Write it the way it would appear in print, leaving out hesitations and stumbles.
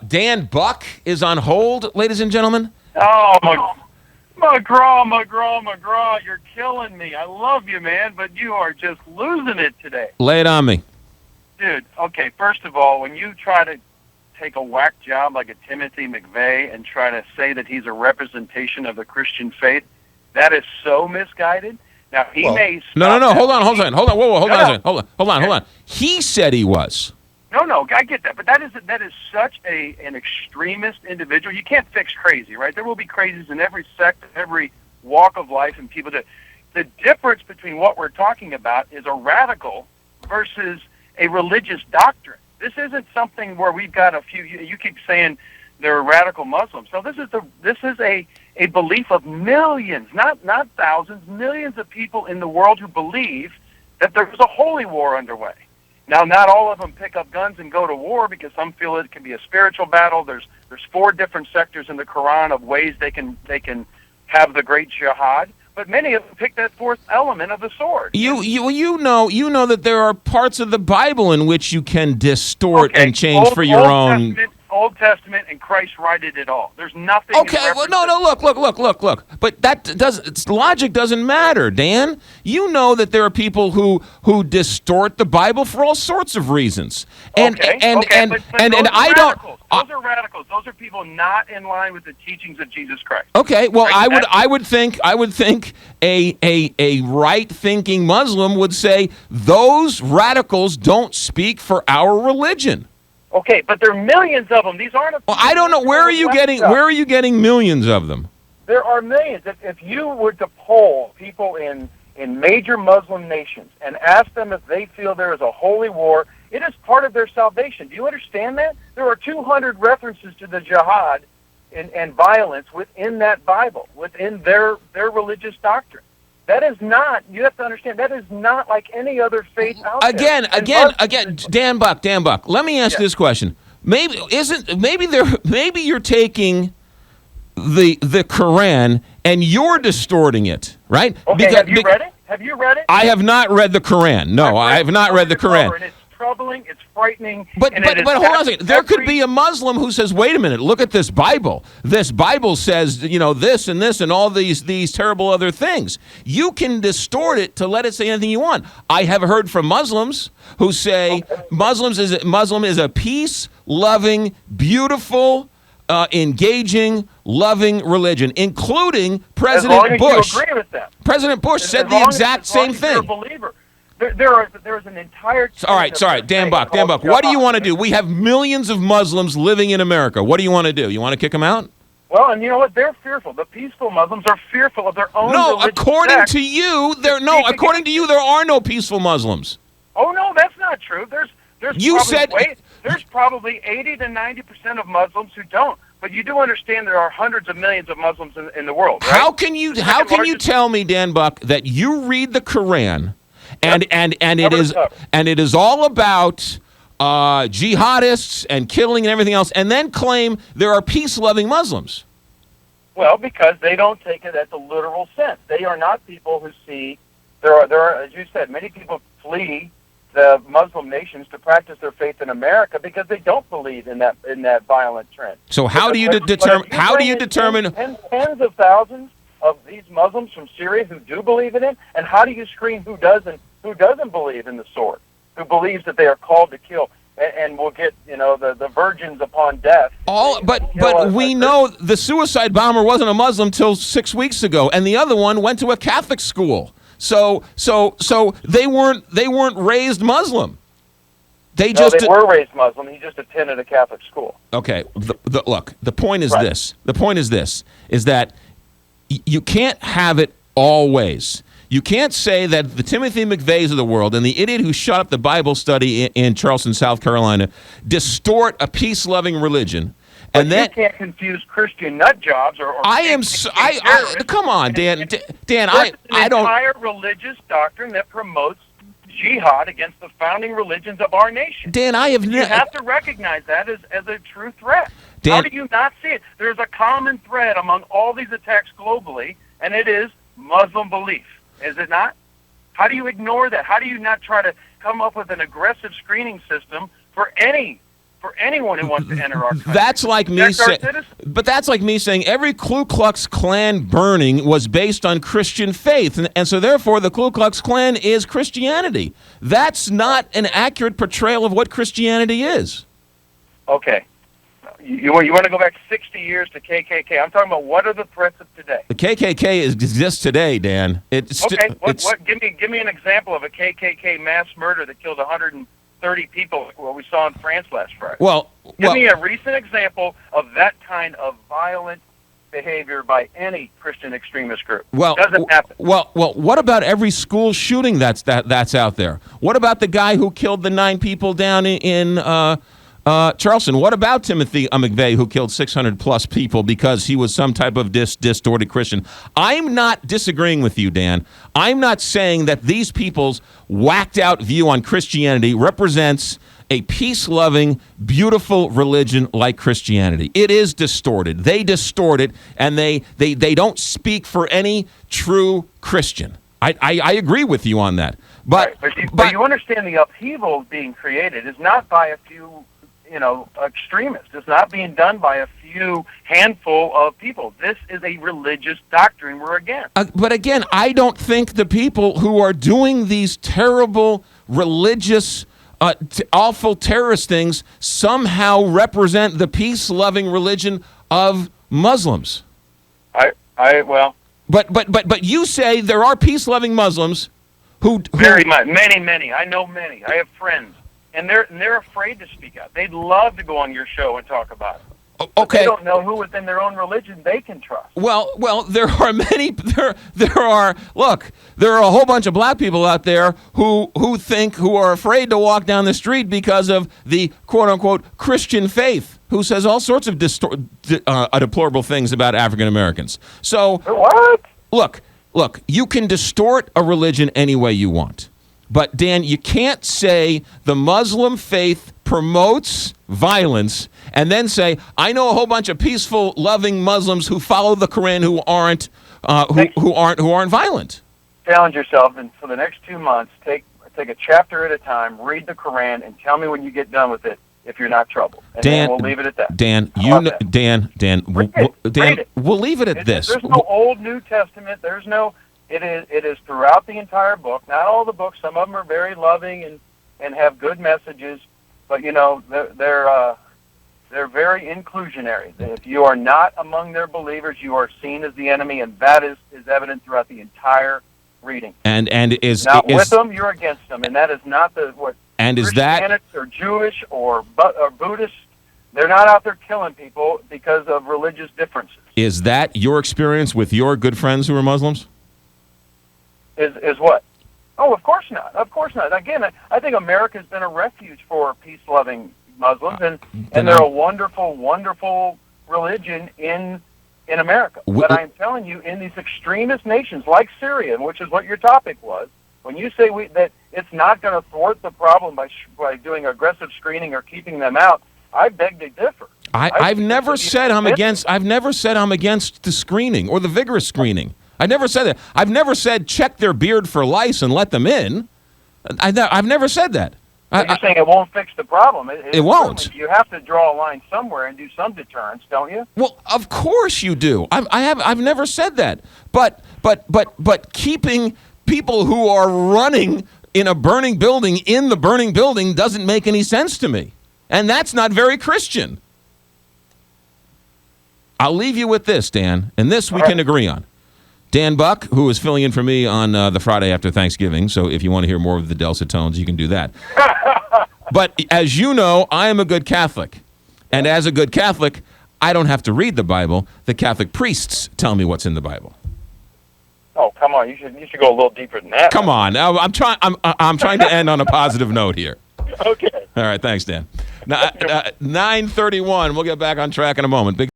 Dan Buck is on hold, ladies and gentlemen. Oh, McGraw, you're killing me. I love you, man, but you are just losing it today. Lay it on me. Dude, okay, first of all, when you try to take a whack job like a Timothy McVeigh and try to say that he's a representation of the Christian faith, that is so misguided. Now, he may... No, hold on. Hold on. He said he was. No, I get that, but that is such an extremist individual. You can't fix crazy, right? There will be crazies in every sect, every walk of life, and people that... The difference between what we're talking about is a radical versus a religious doctrine. This isn't something where we've got a few... You keep saying they're radical Muslims. So this is a belief of millions, not thousands, millions of people in the world who believe that there's a holy war underway. Now, not all of them pick up guns and go to war because some feel it can be a spiritual battle. There's 4 different sectors in the Quran of ways they can have the great jihad, but many of them pick that 4th element of the sword. You know that there are parts of the Bible in which you can distort and change for your own. Old Testament, and Christ righted it all. There's nothing. Okay, well, no. Look. But logic doesn't matter, Dan. You know that there are people who distort the Bible for all sorts of reasons. And but I don't. Those are radicals. Those are people not in line with the teachings of Jesus Christ. Okay, well, right? I would think a right-thinking Muslim would say those radicals don't speak for our religion. Okay, but there are millions of them. These aren't. Well, I don't know. Where are you getting millions of them? There are millions. If you were to poll people in major Muslim nations and ask them if they feel there is a holy war, it is part of their salvation. Do you understand that? There are 200 references to the jihad and violence within that Bible, within their religious doctrine. That is not, you have to understand, that is not like any other faith out there. Again, Dan Buck, let me ask you this question. Maybe you're taking the Quran and you're distorting it, right? Okay, have you read it? I have not read the Quran. No, I have not read the Quran. It's troubling, it's frightening. But hold on a second. There could be a Muslim who says, wait a minute, look at this Bible. This Bible says, this and all these terrible other things. You can distort it to let it say anything you want. I have heard from Muslims who say Muslim is a peace-loving, beautiful, engaging, loving religion, including President Bush. You agree with that. President Bush said the exact same thing. You're a believer. There's an entire... All right, sorry, Dan Buck, what do you want to do? We have millions of Muslims living in America. What do you want to do? You want to kick them out? Well, and you know what? They're fearful. The peaceful Muslims are fearful of their own according to you, there are no peaceful Muslims. Oh, no, that's not true. There's probably 80 to 90% of Muslims who don't. But you do understand there are hundreds of millions of Muslims in the world, right? How can you tell me, Dan Buck, that you read the Quran and it is all about jihadists and killing and everything else, and then claim there are peace-loving Muslims? Well, because they don't take it as a literal sense. They are not people who see there are, as you said, many people flee the Muslim nations to practice their faith in America because they don't believe in that violent trend. So how do you determine tens of thousands of these Muslims from Syria who do believe in it, and how do you screen who doesn't believe in the sword, who believes that they are called to kill and will get the virgins upon death? But we know the suicide bomber wasn't a Muslim till 6 weeks ago, and the other one went to a Catholic school. So they weren't raised Muslim. They were raised Muslim. He just attended a Catholic school. Okay. The point is this. The point is this: is that you can't have it all ways. You can't say that the Timothy McVeighs of the world and the idiot who shut up the Bible study in Charleston, South Carolina, distort a peace-loving religion. But you can't confuse Christian nut jobs or come on, Dan. Dan, I don't. Entire religious doctrine that promotes jihad against the founding religions of our nation. Dan, you have to recognize that as a true threat. Dan, how do you not see it? There's a common thread among all these attacks globally, and it is Muslim belief. Is it not? How do you ignore that? How do you not try to come up with an aggressive screening system for any for anyone who wants to enter our country. That's like me saying, but that's like me saying every Ku Klux Klan burning was based on Christian faith, and so therefore the Ku Klux Klan is Christianity. That's not an accurate portrayal of what Christianity is. Okay. You want to go back 60 years to KKK. I'm talking about what are the threats of today. The KKK exists today, Dan. Give me an example of a KKK mass murder that killed 130 people, what we saw in France last Friday. Give me a recent example of that kind of violent behavior by any Christian extremist group. Doesn't happen. Well, what about every school shooting that's out there? What about the guy who killed the 9 people down in Charleston? What about Timothy McVeigh, who killed 600-plus people because he was some type of distorted Christian? I'm not disagreeing with you, Dan. I'm not saying that these people's whacked-out view on Christianity represents a peace-loving, beautiful religion like Christianity. It is distorted. They distort it, and they don't speak for any true Christian. I agree with you on that. But you understand the upheaval being created is not by a few extremists. It's not being done by a few handful of people. This is a religious doctrine we're against. But again, I don't think the people who are doing these terrible religious, awful terrorist things somehow represent the peace-loving religion of Muslims. But you say there are peace-loving Muslims who very much, many. I know many. I have friends. And they're afraid to speak out. They'd love to go on your show and talk about it. Okay. They don't know who within their own religion they can trust. Well, there are many. There are a whole bunch of black people out there who are afraid to walk down the street because of the quote unquote Christian faith, who says all sorts of deplorable things about African Americans. So what? Look, you can distort a religion any way you want. But, Dan, you can't say the Muslim faith promotes violence and then say, I know a whole bunch of peaceful, loving Muslims who follow the Quran who aren't violent. Challenge yourself, and for the next 2 months, take a chapter at a time, read the Quran, and tell me when you get done with it if you're not troubled. And then we'll leave it at that. Dan, read it. We'll leave it at this. There's no Old New Testament. There's no... It is throughout the entire book. Not all the books. Some of them are very loving and have good messages, but they're very inclusionary. If you are not among their believers, you are seen as the enemy, and that is evident throughout the entire reading. And is not with them, you're against them, and that is not what. And is that or Jewish or Buddhist? They're not out there killing people because of religious differences. Is that your experience with your good friends who are Muslims? Is what? Oh, of course not. Of course not. Again, I think America's been a refuge for peace-loving Muslims, and they're a wonderful, wonderful religion in America. But I'm telling you, in these extremist nations like Syria, which is what your topic was, when you say that it's not going to thwart the problem by doing aggressive screening or keeping them out, I beg to differ. I've never said I'm against the screening or the vigorous screening. I never said that. I've never said check their beard for lice and let them in. I've never said that. You're saying it won't fix the problem. It won't. You have to draw a line somewhere and do some deterrence, don't you? Well, of course you do. I've never said that. But keeping people who are running in a burning building in the burning building doesn't make any sense to me. And that's not very Christian. I'll leave you with this, Dan, and this we can agree on. Dan Buck, who is filling in for me on the Friday after Thanksgiving, so if you want to hear more of the dulcet tones, you can do that. But as you know, I am a good Catholic. And as a good Catholic, I don't have to read the Bible. The Catholic priests tell me what's in the Bible. Oh, come on. You should go a little deeper than that. Come on. I'm trying to end on a positive note here. Okay. All right. Thanks, Dan. 9:31. We'll get back on track in a moment.